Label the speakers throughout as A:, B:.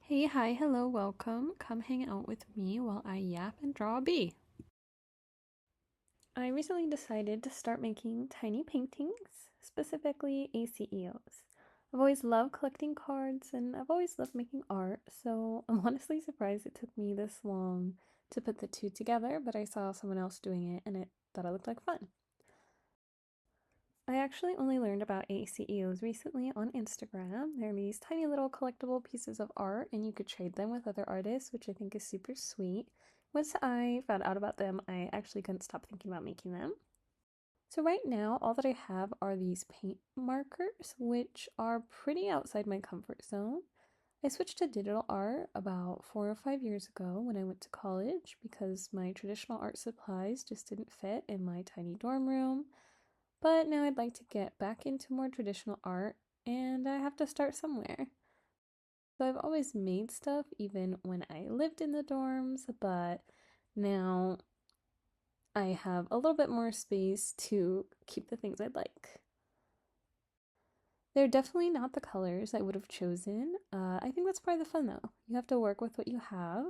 A: Hey, hi, hello, welcome. Come hang out with me while I yap and draw a bee. I recently decided to start making tiny paintings, specifically ACEOs. I've always loved collecting cards and I've always loved making art, so I'm honestly surprised it took me this long to put the two together, but I saw someone else doing it and it thought it looked like fun. I actually only learned about ACEOs recently on Instagram. They're these tiny little collectible pieces of art, and you could trade them with other artists, which I think is super sweet. Once I found out about them, I actually couldn't stop thinking about making them. So right now, all that I have are these paint markers, which are pretty outside my comfort zone. I switched to digital art about 4 or 5 years ago when I went to college because my traditional art supplies just didn't fit in my tiny dorm room. But now I'd like to get back into more traditional art, and I have to start somewhere. So I've always made stuff even when I lived in the dorms, but now I have a little bit more space to keep the things I'd like. They're definitely not the colors I would have chosen. I think that's part of the fun though. You have to work with what you have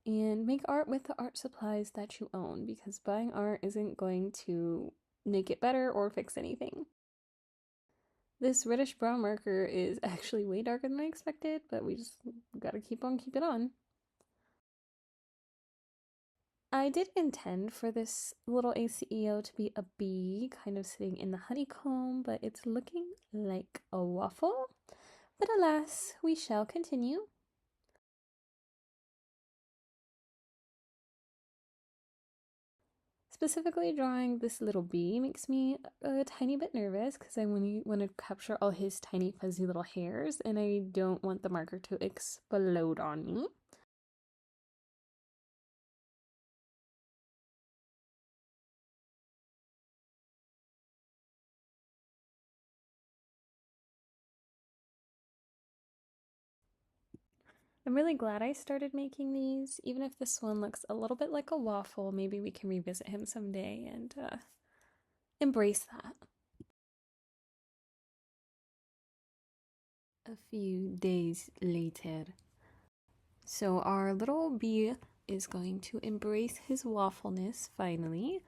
A: and make art with the art supplies that you own because buying art isn't going to make it better or fix anything. This reddish brown marker is actually way darker than I expected, but we just gotta keep on keeping on. I did intend for this little ACEO to be a bee kind of sitting in the honeycomb, but it's looking like a waffle. But alas, we shall continue. Specifically, drawing this little bee makes me a tiny bit nervous because I want to capture all his tiny fuzzy little hairs, and I don't want the marker to explode on me. I'm really glad I started making these. Even if this one looks a little bit like a waffle, maybe we can revisit him someday and embrace that. A few days later. So our little bee is going to embrace his waffleness finally.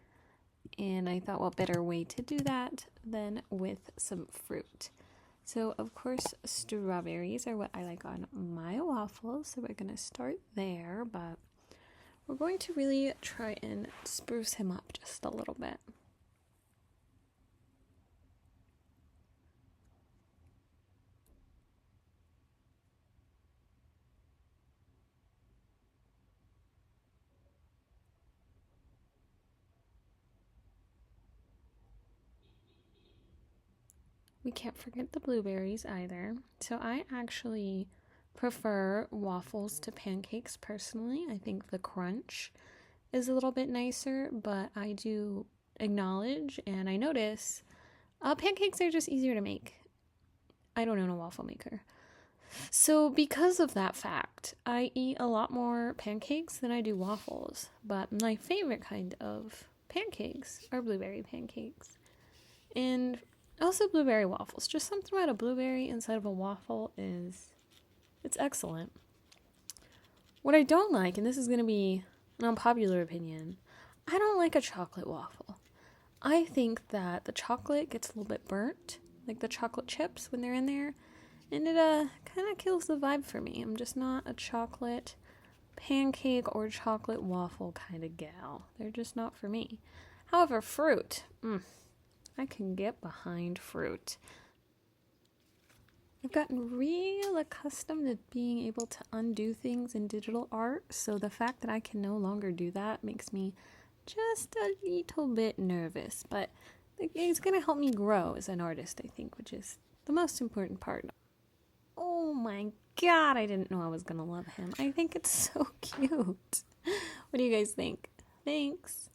A: And I thought, what better way to do that than with some fruit? So, of course, strawberries are what I like on my waffles. So, we're going to start there, but we're going to really try and spruce him up just a little bit. We can't forget the blueberries either. So I actually prefer waffles to pancakes personally. I think the crunch is a little bit nicer, but I do acknowledge and I notice pancakes are just easier to make. I don't own a waffle maker. So, because of that fact, I eat a lot more pancakes than I do waffles. But my favorite kind of pancakes are blueberry pancakes. And also blueberry waffles. Just something about a blueberry inside of a waffle it's excellent. What I don't like, and this is going to be an unpopular opinion, I don't like a chocolate waffle. I think that the chocolate gets a little bit burnt, like the chocolate chips when they're in there, and it kind of kills the vibe for me. I'm just not a chocolate pancake or chocolate waffle kind of gal. They're just not for me. However, fruit, I can get behind fruit. I've gotten real accustomed to being able to undo things in digital art, so the fact that I can no longer do that makes me just a little bit nervous, but it's going to help me grow as an artist, I think, which is the most important part. Oh my god, I didn't know I was going to love him. I think it's so cute. What do you guys think? Thanks.